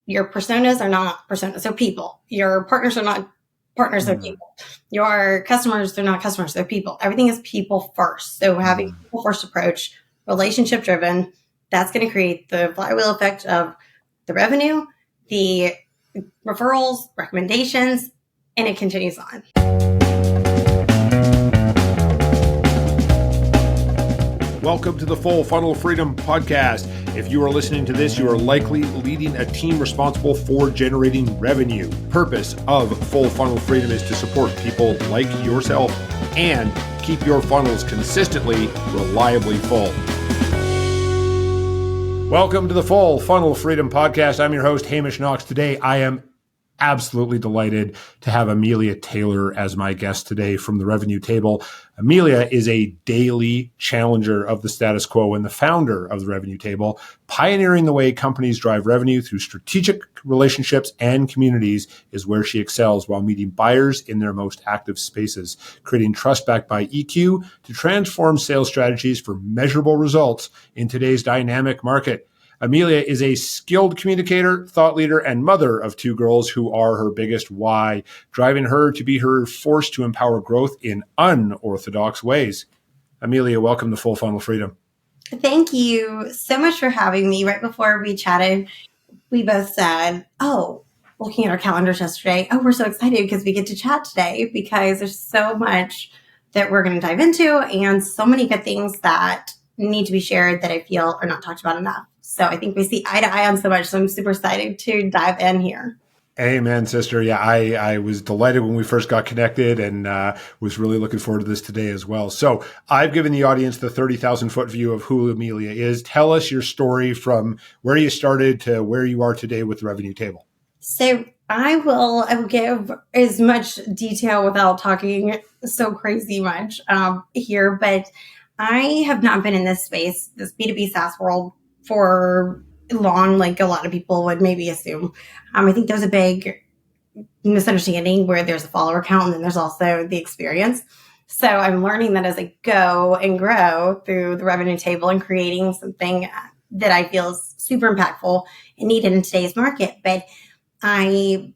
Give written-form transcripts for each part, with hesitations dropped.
Your personas are not personas, they're people. Your partners are not partners, they're people. Your customers, they're not customers, they're people. Everything is people first. So having a people first approach, relationship driven, that's going to create the flywheel effect of the revenue, the referrals, recommendations, and it continues on. Welcome to the Full Funnel Freedom Podcast. If you are listening to this, you are likely leading a team responsible for generating revenue. Purpose of Full Funnel Freedom is to support people like yourself and keep your funnels consistently, reliably full. Welcome to the Full Funnel Freedom Podcast. I'm your host, Hamish Knox. Today, I am absolutely delighted to have Amelia Taylor as my guest today from the Revenue Table. Amelia is a daily challenger of the status quo and the founder of the Revenue Table, pioneering the way companies drive revenue through strategic relationships and communities is where she excels while meeting buyers in their most active spaces, creating trust backed by EQ to transform sales strategies for measurable results in today's dynamic market. Amelia is a skilled communicator, thought leader, and mother of two girls who are her biggest why, driving her to be her force to empower growth in unorthodox ways. Amelia, welcome to Full Funnel Freedom. Thank you so much for having me. Right before we chatted, we both said, looking at our calendars yesterday, we're so excited because we get to chat today because there's so much that we're going to dive into and so many good things that need to be shared that I feel are not talked about enough. So I think we see eye to eye on so much. So I'm super excited to dive in here. Amen, sister. Yeah, I was delighted when we first got connected and was really looking forward to this today as well. So I've given the audience the 30,000 foot view of who Amelia is. Tell us your story from where you started to where you are today with the Revenue Table. So I will give as much detail without talking so crazy much here, but I have not been in this space, this B2B SaaS world, for long, like a lot of people would maybe assume. I think there's a big misunderstanding where there's a follower count and then there's also the experience. So I'm learning that as I go and grow through the Revenue Table and creating something that I feel is super impactful and needed in today's market. But I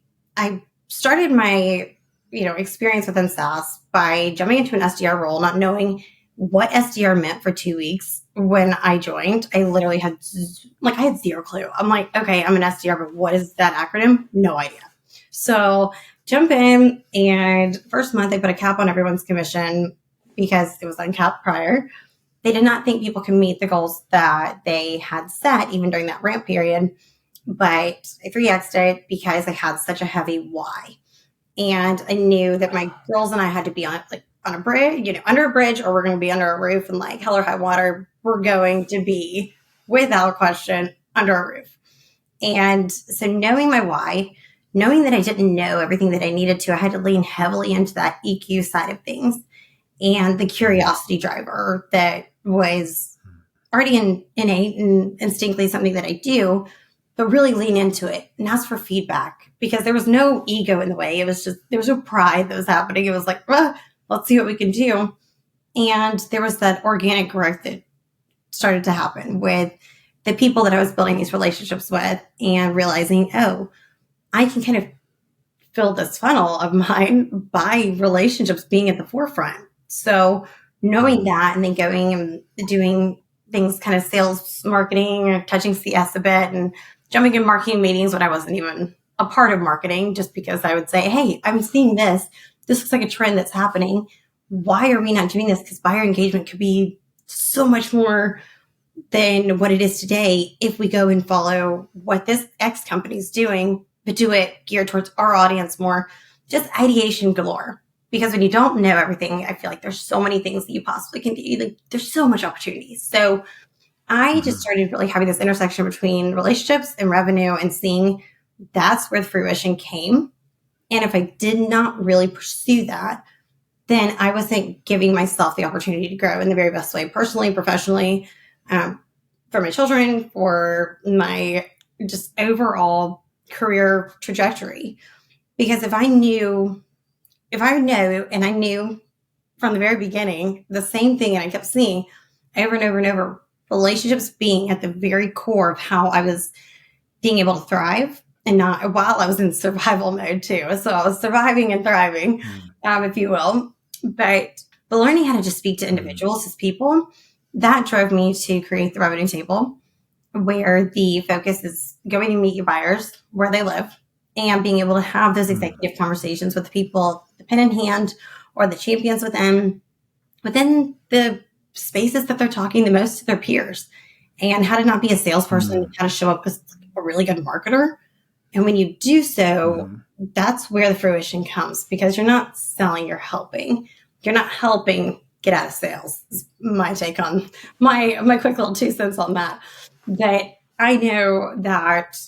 started my experience within SaaS by jumping into an SDR role, not knowing what SDR meant for 2 weeks. When I joined, I literally had zero clue. I'm like, okay, I'm an SDR, but what is that acronym? No idea. So jump in, and first month I put a cap on everyone's commission because it was uncapped prior. They did not think people could meet the goals that they had set even during that ramp period, but I 3X'd it because I had such a heavy why. And I knew that my girls and I had to be on a bridge, under a bridge, or we're going to be under a roof, and like hell or high water, we're going to be without question under a roof. And so knowing my why, knowing that I didn't know everything that I needed to, I had to lean heavily into that EQ side of things and the curiosity driver that was already innate and instinctively something that I do, but really lean into it and ask for feedback because there was no ego in the way. It was just, there was no pride that was happening. It was like, let's see what we can do. And there was that organic growth that started to happen with the people that I was building these relationships with and realizing, I can kind of fill this funnel of mine by relationships being at the forefront. So knowing that and then going and doing things kind of sales, marketing, or touching CS a bit and jumping in marketing meetings when I wasn't even a part of marketing, just because I would say, hey, I'm seeing this. This looks like a trend that's happening. Why are we not doing this? Because buyer engagement could be so much more than what it is today if we go and follow what this X company is doing, but do it geared towards our audience more. Just ideation galore. Because when you don't know everything, I feel like there's so many things that you possibly can do. Like, there's so much opportunity. So I just started really having this intersection between relationships and revenue and seeing that's where the fruition came. And if I did not really pursue that, then I wasn't giving myself the opportunity to grow in the very best way, personally, professionally, for my children, for my just overall career trajectory. Because if I know, and I knew from the very beginning, the same thing, and I kept seeing over and over and over, relationships being at the very core of how I was being able to thrive, and not while I was in survival mode too. So I was surviving and thriving, if you will. But learning how to just speak to individuals as people, that drove me to create the revenue table, where the focus is going to meet your buyers where they live and being able to have those executive conversations with the people, the pen in hand, or the champions within the spaces that they're talking the most to their peers, and how to not be a salesperson, how to show up as a really good marketer. And when you do so, that's where the fruition comes, because you're not selling, you're helping. You're not helping get out of sales. Is my take on my quick little 2 cents on that. But I know that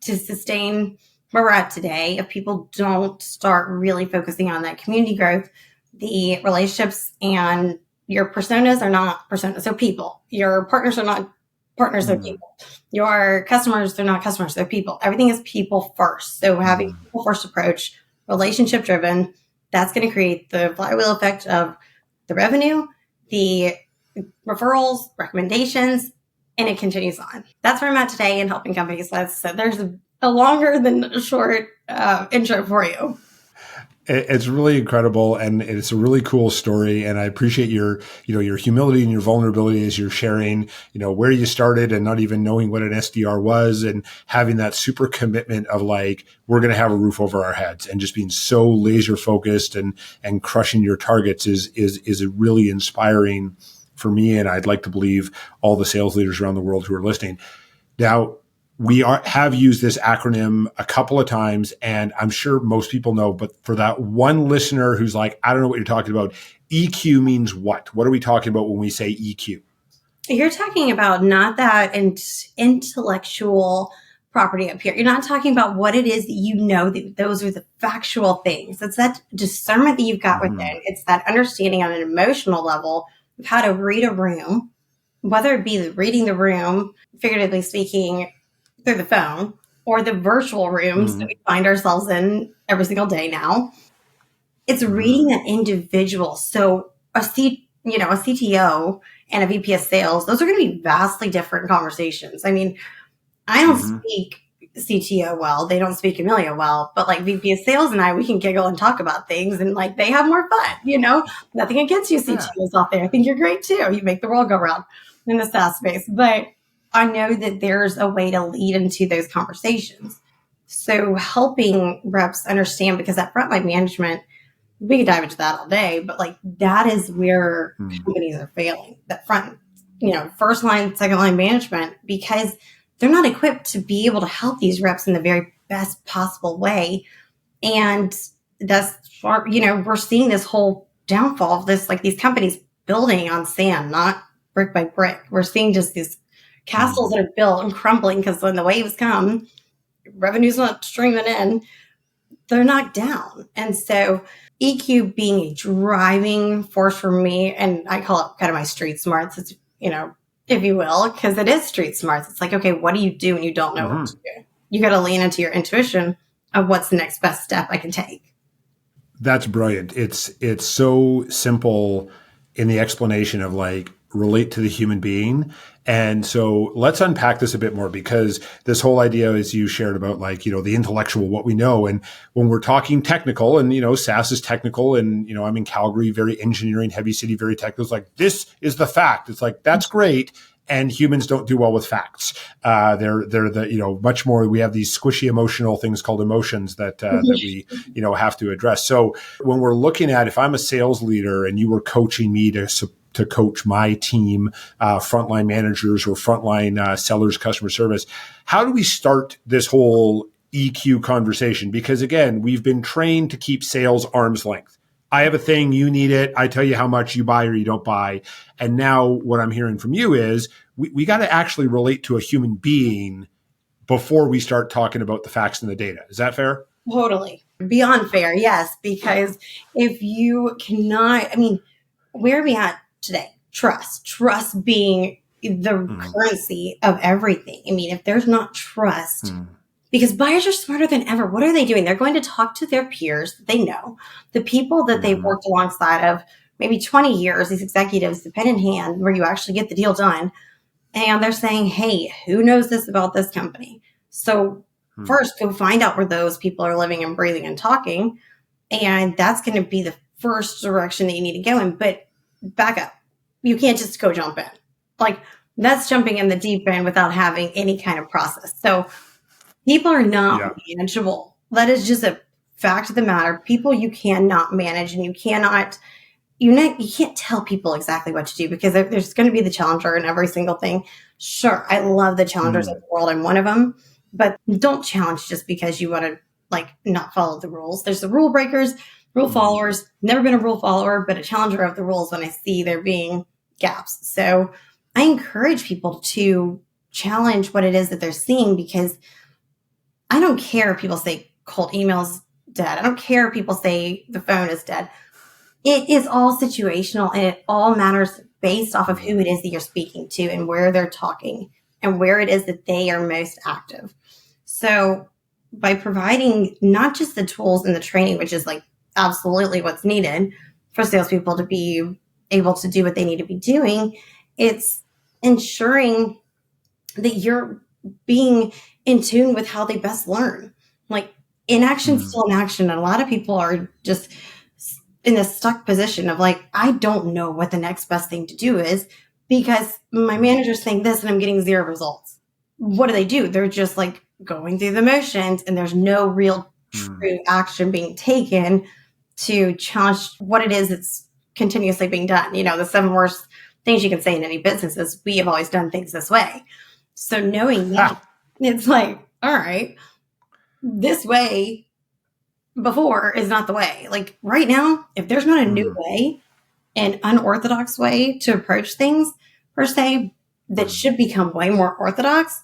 to sustain where we're at today, if people don't start really focusing on that community growth, the relationships and your personas are not personas, they're people. Your partners are not partners, they're people. Your customers, they're not customers, they're people. Everything is people first. So having a people first approach, relationship driven, that's going to create the flywheel effect of the revenue, the referrals, recommendations, and it continues on. That's where I'm at today in helping companies. So there's a longer than a short intro for you. It's really incredible, and it's a really cool story. And I appreciate your humility and your vulnerability as you're sharing, where you started and not even knowing what an SDR was, and having that super commitment of like, we're going to have a roof over our heads, and just being so laser focused and crushing your targets is really inspiring for me. And I'd like to believe all the sales leaders around the world who are listening. Now, we have used this acronym a couple of times, and I'm sure most people know, but for that one listener who's like, I don't know what you're talking about, EQ means what? What are we talking about when we say EQ? You're talking about not that intellectual property up here. You're not talking about what it is that that those are the factual things. It's that discernment that you've got within. It's that understanding on an emotional level of how to read a room, whether it be reading the room, figuratively speaking, through the phone, or the virtual rooms that we find ourselves in every single day now. It's reading that individual. So a CTO and a VP of sales, those are going to be vastly different conversations. I mean, I don't speak CTO well. They don't speak Amelia well, but like VP of sales and I, we can giggle and talk about things, and like they have more fun, nothing against you CTOs out there. I think you're great too. You make the world go round in the SaaS space, but I know that there's a way to lead into those conversations. So helping reps understand, because that frontline management, we could dive into that all day, but like that is where companies are failing. That first line, second line management, because they're not equipped to be able to help these reps in the very best possible way. And that's, we're seeing this whole downfall of this, like these companies building on sand, not brick by brick. We're seeing just these castles that are built and crumbling because when the waves come, revenue's not streaming in, they're knocked down. And so EQ being a driving force for me, and I call it kind of my street smarts, it's, if you will, because it is street smarts. It's like, okay, what do you do when you don't know what to do? You got to lean into your intuition of what's the next best step I can take. That's brilliant. It's so simple in the explanation of like, relate to the human being. And so let's unpack this a bit more, because this whole idea, as you shared about like, the intellectual, what we know. And when we're talking technical, and, SaaS is technical, and, I'm in Calgary, very engineering heavy city, very technical. It's like, this is the fact. It's like, that's great. And humans don't do well with facts. They're the, much more, we have these squishy emotional things called emotions that we, have to address. So when we're looking at, if I'm a sales leader and you were coaching me to coach my team, frontline managers or frontline sellers, customer service, how do we start this whole EQ conversation? Because again, we've been trained to keep sales arm's length. I have a thing, you need it. I tell you how much you buy or you don't buy. And now what I'm hearing from you is we got to actually relate to a human being before we start talking about the facts and the data. Is that fair? Totally. Beyond fair, yes. Because if you cannot, where are we at today? Trust being the currency of everything. If there's not trust, because buyers are smarter than ever. What are they doing? They're going to talk to their peers that they know, the people that they've worked alongside of maybe 20 years, these executives, the pen in hand, where you actually get the deal done. And they're saying, hey, who knows this about this company? So First, go find out where those people are living and breathing and talking. And that's going to be the first direction that you need to go in. But back up. You can't just go jump in. Like, that's jumping in the deep end without having any kind of process. So people are not manageable. That is just a fact of the matter. People you cannot manage, and you can't tell people exactly what to do, because there's going to be the challenger in every single thing. Sure, I love the challengers of the world. I'm one of them. But don't challenge just because you want to not follow the rules. There's the rule breakers, rule followers. Never been a rule follower, but a challenger of the rules when I see there being gaps. So I encourage people to challenge what it is that they're seeing, because I don't care if people say cold email's dead. I don't care if people say the phone is dead. It is all situational, and it all matters based off of who it is that you're speaking to and where they're talking and where it is that they are most active. So by providing not just the tools and the training, which is absolutely what's needed for salespeople to be able to do what they need to be doing, it's ensuring that you're being in tune with how they best learn. Inaction is still an action. And a lot of people are just in a stuck position of I don't know what the next best thing to do is, because my manager's saying this and I'm getting 0 results. What do? They're just going through the motions, and there's no real true action being taken to challenge what it is that's continuously being done. The 7 worst things you can say in any business is, we have always done things this way. So knowing that, it's all right, this way before is not the way. Right now, if there's not a new way, an unorthodox way to approach things per se, that should become way more orthodox,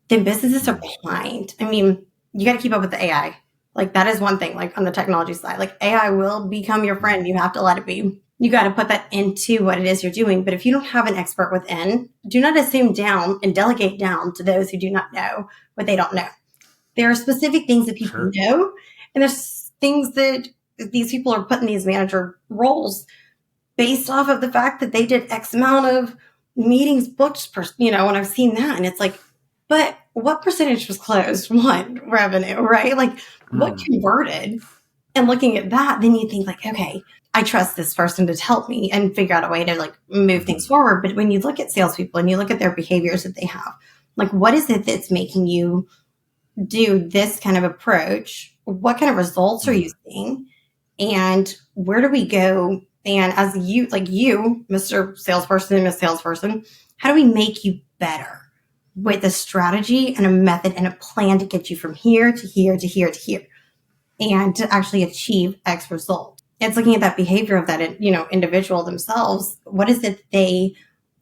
then businesses are behind. I mean, you got to keep up with the AI. That is one thing, on the technology side, AI will become your friend. You have to let it be. You got to put that into what it is you're doing. But if you don't have an expert within, do not assume down and delegate down to those who do not know what they don't know. There are specific things that people know, and there's things that these people are put in these manager roles based off of the fact that they did X amount of meetings booked and I've seen that, and it's but what percentage was closed? What revenue, right? What converted? And looking at that, then you think okay, I trust this person to help me and figure out a way to move things forward. But when you look at salespeople and you look at their behaviors that they have, what is it that's making you do this kind of approach? What kind of results are you seeing? And where do we go? And as you, Mr. Salesperson and Miss Salesperson, how do we make you better with a strategy and a method and a plan to get you from here to here to here to here, and to actually achieve X result? It's looking at that behavior of that, individual themselves. What is it they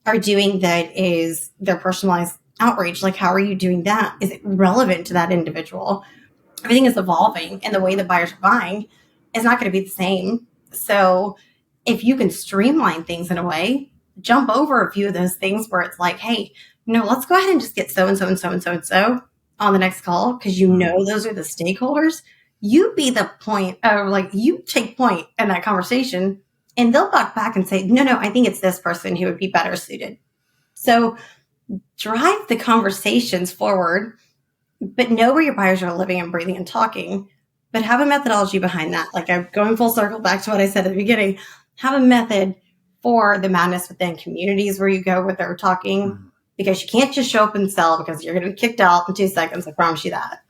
are doing that is their personalized outreach? How are you doing that? Is it relevant to that individual? Everything is evolving, and the way the buyers are buying is not going to be the same. So if you can streamline things in a way, jump over a few of those things where it's hey, let's go ahead and just get so and so and so and so and so on the next call, because those are the stakeholders. You be the point of you take point in that conversation, and they'll back and say, no, I think it's this person who would be better suited. So drive the conversations forward, but know where your buyers are living and breathing and talking, but have a methodology behind that. I'm going full circle back to what I said at the beginning. Have a method for the madness within communities where you go with their talking, because you can't just show up and sell, because you're going to be kicked out in 2 seconds. I promise you that.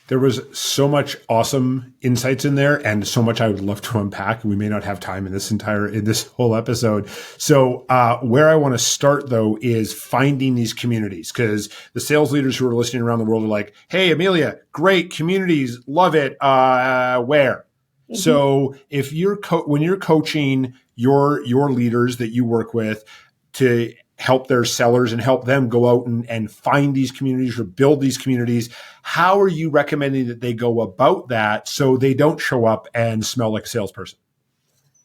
There was so much awesome insights in there, and so much I would love to unpack. We may not have time in this whole episode. So where I want to start, though, is finding these communities, because the sales leaders who are listening around the world are hey, Amelia, great communities, love it. Where? Mm-hmm. So if you're when you're coaching your leaders that you work with to help their sellers and help them go out and find these communities or build these communities, how are you recommending that they go about that so they don't show up and smell like a salesperson?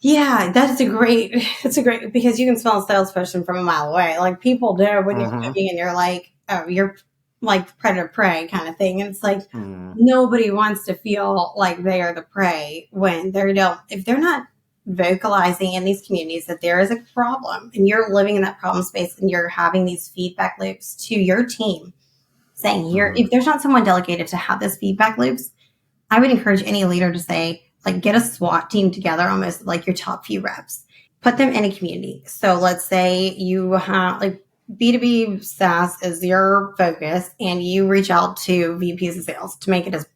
Yeah, it's a great, because you can smell a salesperson from a mile away. People know when you're coming and you're oh, you're predator prey kind of thing. And it's nobody wants to feel like they are the prey when if they're not vocalizing in these communities that there is a problem, and you're living in that problem space, and you're having these feedback loops to your team saying here, if there's not someone delegated to have this feedback loops, I would encourage any leader to say, like, get a SWAT team together, almost like your top few reps, put them in a community. So let's say you have like B2B SaaS is your focus and you reach out to VPs of sales to make it as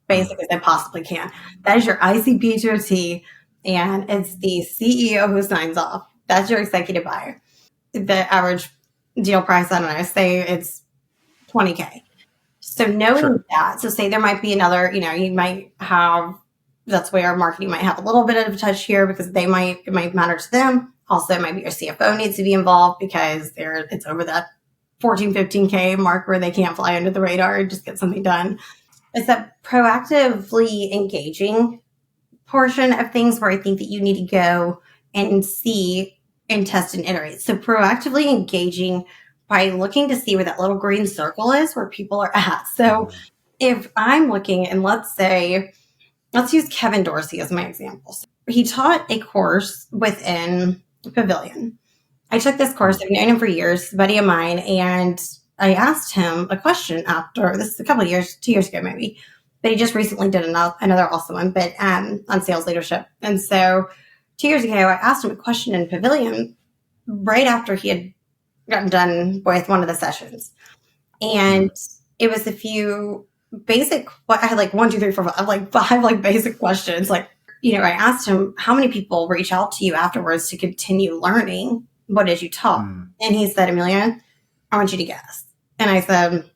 basic as they possibly can. That is your ICP to a T, and it's the CEO who signs off. That's your executive buyer. The average deal price, I don't know, say it's $20K. So knowing that, so say there might be another, you might have, that's where our marketing might have a little bit of a touch here because it might matter to them. Also, maybe your CFO needs to be involved because it's over that 14, 15K mark where they can't fly under the radar and just get something done. It's that proactively engaging portion of things where I think that you need to go and see and test and iterate. So proactively engaging by looking to see where that little green circle is where people are at. So if I'm looking, and let's use Kevin Dorsey as my example. So he taught a course within Pavilion. I took this course. I've known him for years, he's a buddy of mine, and I asked him a question after this, a couple of years, 2 years ago maybe, but he just recently did another awesome one, but on sales leadership. And so 2 years ago, I asked him a question in Pavilion right after he had gotten done with one of the sessions. And it was a few basic, I had like 1, 2, 3, 4, 5, like 5 like basic questions. Like, I asked him, how many people reach out to you afterwards to continue learning what did you taught? And he said, Amelia, I want you to guess. And I said,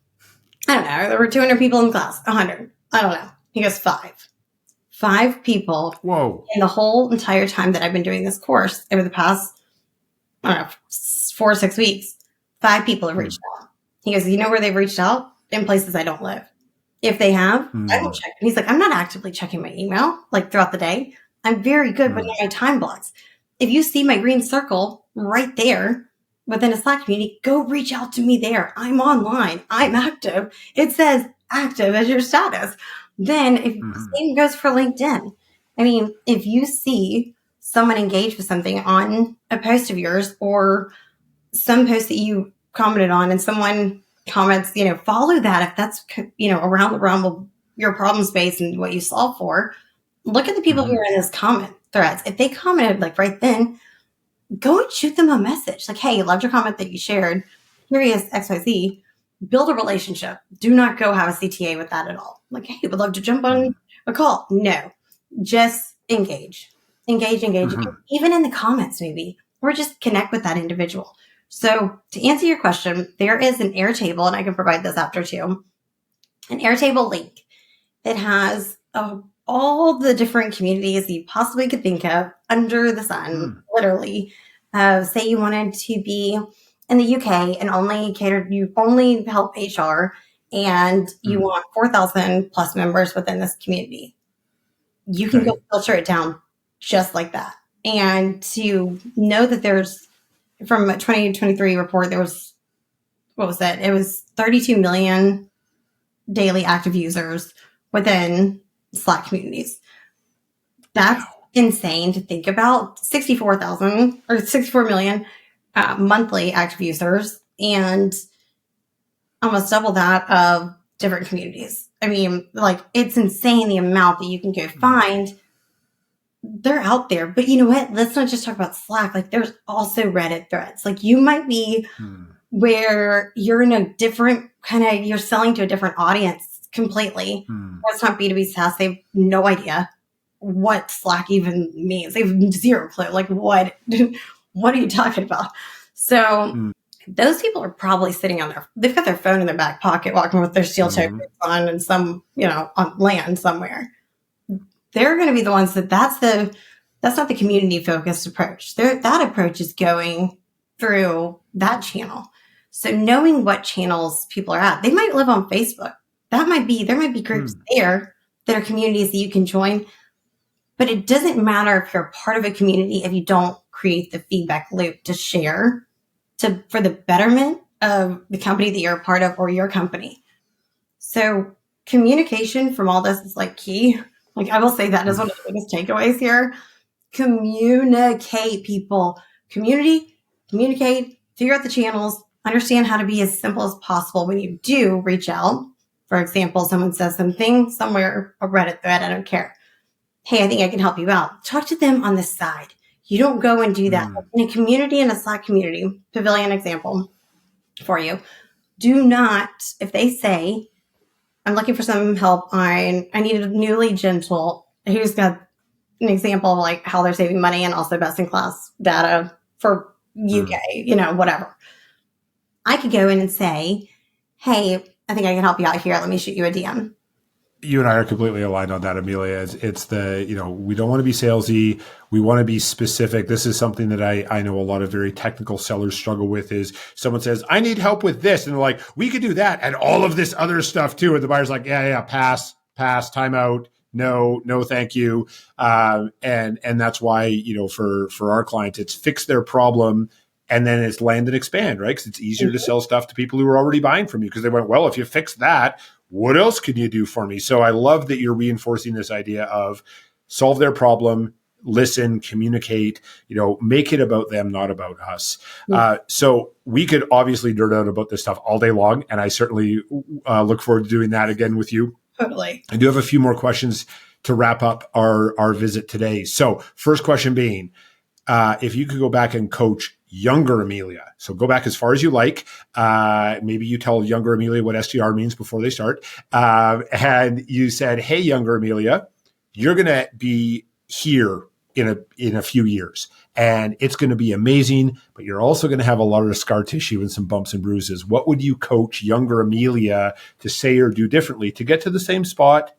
I don't know. There were 200 people in the class, 100. I don't know. He goes, 5. 5 people. Whoa. In the whole entire time that I've been doing this course over the past, I don't know, 4 or 6 weeks, 5 people have reached out. He goes, you know where they've reached out? In places I don't live. If they have, I will check. And he's like, I'm not actively checking my email like throughout the day. I'm very good with my time blocks. If you see my green circle right there within a Slack community, go reach out to me there. I'm online. I'm active. It says active as your status. Then if same goes for LinkedIn. I mean, if you see someone engage with something on a post of yours or some post that you commented on and someone comments, follow that. If that's, around the realm of your problem space and what you solve for, look at the people who are in those comment threads. If they commented like right then, go and shoot them a message. Like, hey, loved your comment that you shared. Curious XYZ. Build a relationship. Do not go have a CTA with that at all. Like, hey, would love to jump on a call. No, just engage. Engage. Even in the comments maybe, or just connect with that individual. So to answer your question, there is an Airtable, and I can provide this after too, an Airtable link that has all the different communities you possibly could think of under the sun, literally. Say you wanted to be in the UK and you only help HR and you want 4,000 plus members within this community. You can go filter it down just like that. And to know that there's, from a 2023 report, there was, what was that? It was 32 million daily active users within Slack communities. That's insane to think about. 64 million monthly active users and almost double that of different communities. I mean, like, it's insane the amount that you can go find. They're out there. But you know what? Let's not just talk about Slack. Like, there's also Reddit threads. Like, you might be where you're in a different you're selling to a different audience completely. That's not B2B SaaS. They have no idea what Slack even means. They have zero clue. Like, what are you talking about? So those people are probably sitting they've got their phone in their back pocket, walking with their steel toe boots on and some, on land somewhere. They're going to be the ones that's not the community focused approach. That approach is going through that channel. So knowing what channels people are at, they might live on Facebook. There might be groups there that are communities that you can join, but it doesn't matter if you're a part of a community if you don't create the feedback loop to share for the betterment of the company that you're a part of or your company. So communication from all this is like key. Like, I will say that is one of the biggest takeaways here. Communicate, people. Communicate, figure out the channels, understand how to be as simple as possible when you do reach out. For example, someone says something somewhere, a Reddit thread, I don't care. Hey, I think I can help you out. Talk to them on the side. You don't go and do that. In a community, in a Slack community, Pavilion example for you. Do not, if they say, I'm looking for some help on, I need a newly gentle who's got an example of like how they're saving money and also best in class data for UK, whatever. I could go in and say, hey, I think I can help you out here. Let me shoot you a DM. You and I are completely aligned on that, Amelia. It's the, we don't want to be salesy. We want to be specific. This is something that I know a lot of very technical sellers struggle with is someone says, I need help with this. And they're like, we could do that and all of this other stuff too. And the buyer's like, yeah, pass, time out. No, thank you. And that's why, for our clients, it's fix their problem. And then it's land and expand, right? Because it's easier to sell stuff to people who are already buying from you because they went, well, if you fix that, what else can you do for me? So I love that you're reinforcing this idea of solve their problem, listen, communicate, make it about them, not about us. So we could obviously nerd out about this stuff all day long. And I certainly look forward to doing that again with you. Totally. I do have a few more questions to wrap up our visit today. So first question being, if you could go back and coach younger Amelia, so go back as far as you like. Maybe you tell younger Amelia what SDR means before they start. And you said, hey, younger Amelia, you're going to be here in a few years and it's going to be amazing, but you're also going to have a lot of scar tissue and some bumps and bruises. What would you coach younger Amelia to say or do differently to get to the same spot,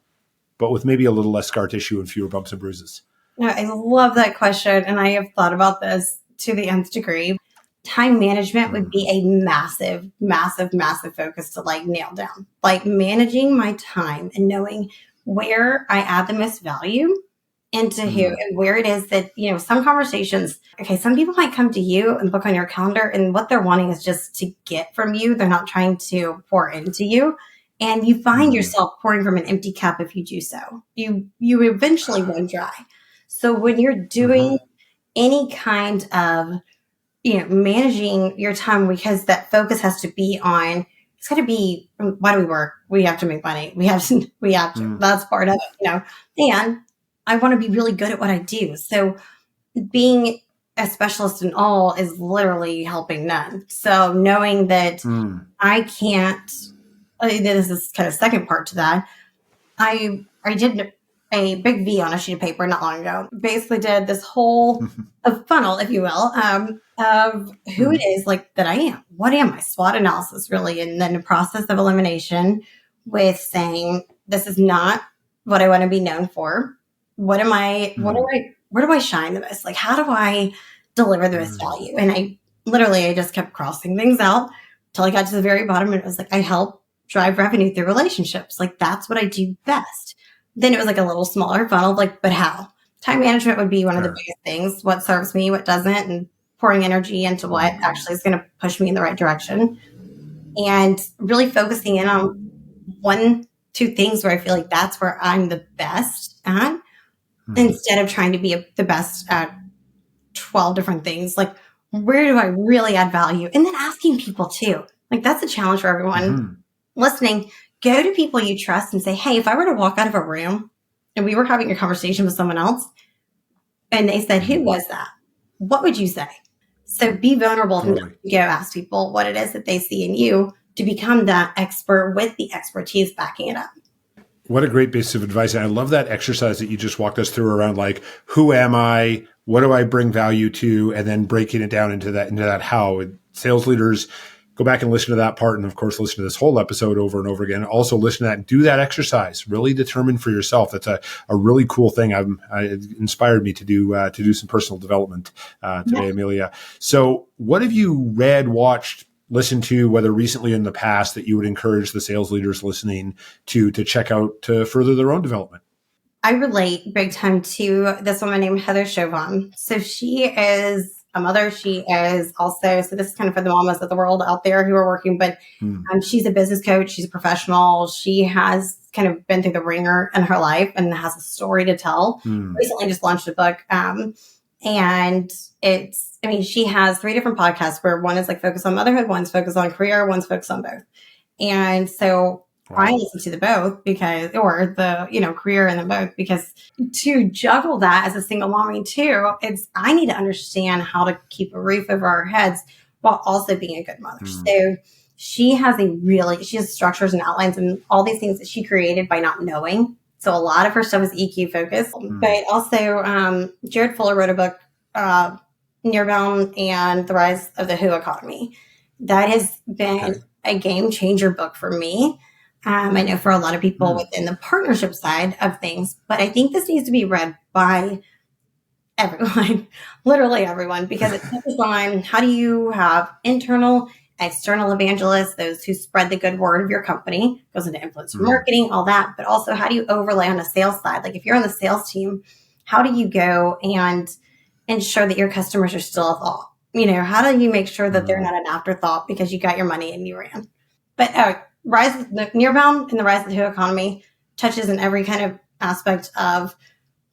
but with maybe a little less scar tissue and fewer bumps and bruises? I love that question. And I have thought about this to the nth degree. Time management would be a massive, massive, massive focus to like nail down. Like managing my time and knowing where I add the most value and to who and where it is that, some conversations, okay, some people might come to you and book on your calendar and what they're wanting is just to get from you. They're not trying to pour into you. And you find yourself pouring from an empty cup if you do so. You eventually run dry. So when you're doing any kind of, managing your time, because that focus has to be on, it's got to be, why do we work? We have to make money. We have to, that's part of it, and I want to be really good at what I do. So being a specialist in all is literally helping none. So knowing that I can't, this is kind of second part to that. I did a big V on a sheet of paper not long ago. Basically did this whole funnel, if you will, of who it is like that I am. What am I? SWOT analysis, really. And then the process of elimination with saying, this is not what I want to be known for. What am I, where do I shine the most? Like, how do I deliver the most value? And I just kept crossing things out until I got to the very bottom. And it was like, I help drive revenue through relationships. Like, that's what I do best. Then it was like a little smaller funnel, like, but how? Time management would be one of the biggest things. What serves me, what doesn't, and pouring energy into what actually is going to push me in the right direction. And really focusing in on 1-2 things where I feel like that's where I'm the best at, instead of trying to be the best at 12 different things. Like, where do I really add value? And then asking people too. Like, that's a challenge for everyone listening. Go to people you trust and say, hey, if I were to walk out of a room and we were having a conversation with someone else and they said, who was that? What would you say? So be vulnerable to go ask people what it is that they see in you to become that expert with the expertise backing it up. What a great piece of advice. And I love that exercise that you just walked us through around like, who am I? What do I bring value to? And then breaking it down into that how. Sales leaders, go back and listen to that part. And of course, listen to this whole episode over and over again. Also listen to that and do that exercise. Really determine for yourself. That's a really cool thing. It inspired me to do some personal development today, Amelia. So what have you read, watched, listened to, whether recently or in the past, that you would encourage the sales leaders listening to check out to further their own development? I relate big time to this woman named Heather Chauvin. So she is a mother. She is also, so this is kind of for the mamas of the world out there who are working, but she's a business coach. She's a professional. She has kind of been through the ringer in her life and has a story to tell. Recently just launched a book And she has 3 different podcasts where one is like focused on motherhood, one's focused on career, one's focused on both. And so I listen to the both or the career and the both, because to juggle that as a single mommy too, I need to understand how to keep a roof over our heads while also being a good mother. So she has structures and outlines and all these things that she created by not knowing. So a lot of her stuff is EQ focused, but also Jared Fuller wrote a book, Nearbound and the Rise of the Who Economy. That has been a game changer book for me. I know for a lot of people within the partnership side of things, but I think this needs to be read by everyone, literally everyone, because it touches on how do you have internal, external evangelists, those who spread the good word of your company, goes into influencer marketing, all that, but also how do you overlay on the sales side? Like if you're on the sales team, how do you go and ensure that your customers are still a thought? How do you make sure that they're not an afterthought because you got your money and you ran? But Nearbound and the Rise of the Who Economy touches in every kind of aspect of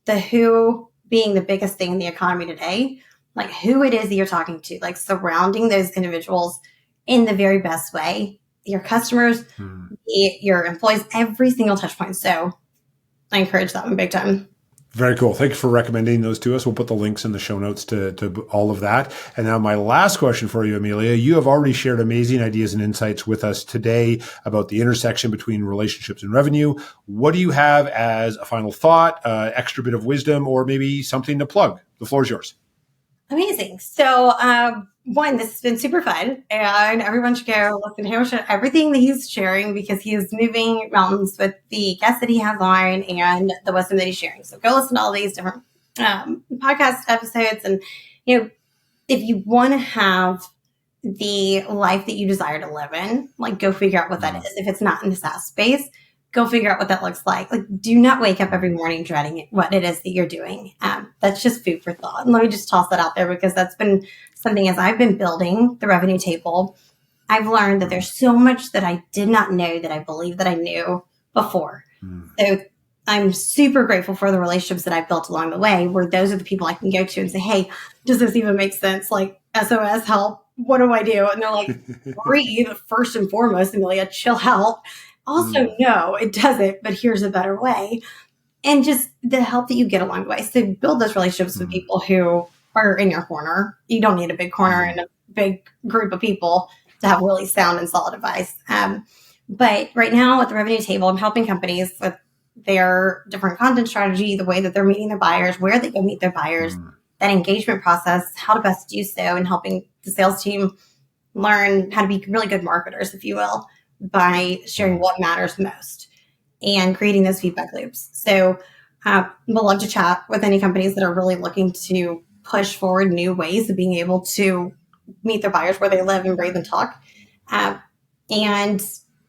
the who being the biggest thing in the economy today, like who it is that you're talking to, like surrounding those individuals in the very best way, your customers, your employees, every single touch point. So I encourage that one big time. Very cool. Thank you for recommending those to us. We'll put the links in the show notes to all of that. And now my last question for you, Amelia, you have already shared amazing ideas and insights with us today about the intersection between relationships and revenue. What do you have as a final thought, extra bit of wisdom, or maybe something to plug? The floor is yours. Amazing. So, one, this has been super fun, and everyone should go listen to him, everything that he's sharing, because he is moving mountains with the guests that he has on and the wisdom that he's sharing. So go listen to all these different podcast episodes. And, if you want to have the life that you desire to live in, like go figure out what that is. If it's not in the SaaS space, go figure out what that looks like. Like, do not wake up every morning dreading what it is that you're doing. That's just food for thought. And let me just toss that out there, because that's been something as I've been building the revenue table. I've learned that there's so much that I did not know that I believe that I knew before. So I'm super grateful for the relationships that I've built along the way, where those are the people I can go to and say, hey, does this even make sense? Like, SOS, help. What do I do? And they're like, breathe first and foremost, Amelia, chill out. Also, no, it doesn't, but here's a better way. And just the help that you get along the way. So build those relationships with people who are in your corner. You don't need a big corner and a big group of people to have really sound and solid advice. But right now at the revenue table, I'm helping companies with their different content strategy, the way that they're meeting their buyers, where they go meet their buyers, that engagement process, how to best do so, and helping the sales team learn how to be really good marketers, if you will, by sharing what matters most and creating those feedback loops. So we'll love to chat with any companies that are really looking to push forward new ways of being able to meet their buyers where they live and breathe and talk. And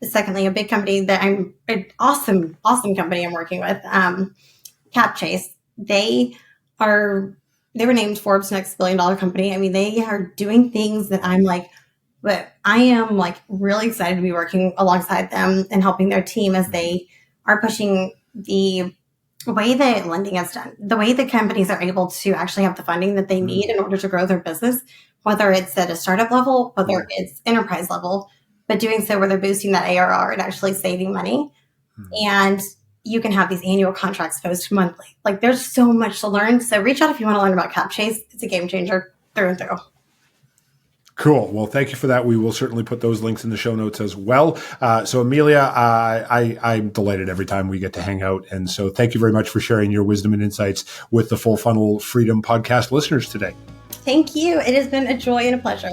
secondly, a big company that I'm an awesome company I'm working with, CapChase. They were named Forbes' next billion-dollar company. I mean, they are doing things that I'm like, but I am like really excited to be working alongside them and helping their team as they are pushing the way that lending is done, the way that companies are able to actually have the funding that they need in order to grow their business, whether it's at a startup level, whether it's enterprise level, but doing so where they're boosting that ARR and actually saving money. And you can have these annual contracts post monthly. Like, there's so much to learn. So reach out if you want to learn about CapChase. It's a game changer through and through. Cool. Well, thank you for that. We will certainly put those links in the show notes as well. So Amelia, I'm delighted every time we get to hang out. And so thank you very much for sharing your wisdom and insights with the Full Funnel Freedom podcast listeners today. Thank you. It has been a joy and a pleasure.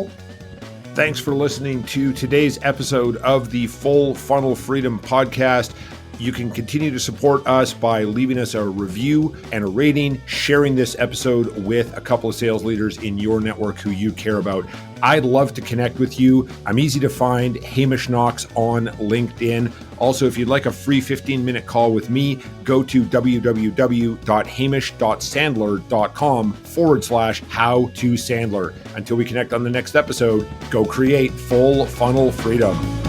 Thanks for listening to today's episode of the Full Funnel Freedom podcast. You can continue to support us by leaving us a review and a rating, sharing this episode with a couple of sales leaders in your network who you care about. I'd love to connect with you. I'm easy to find, Hamish Knox on LinkedIn. Also, if you'd like a free 15-minute call with me, go to www.hamish.sandler.com/how-to-sandler. Until we connect on the next episode, go create full funnel freedom.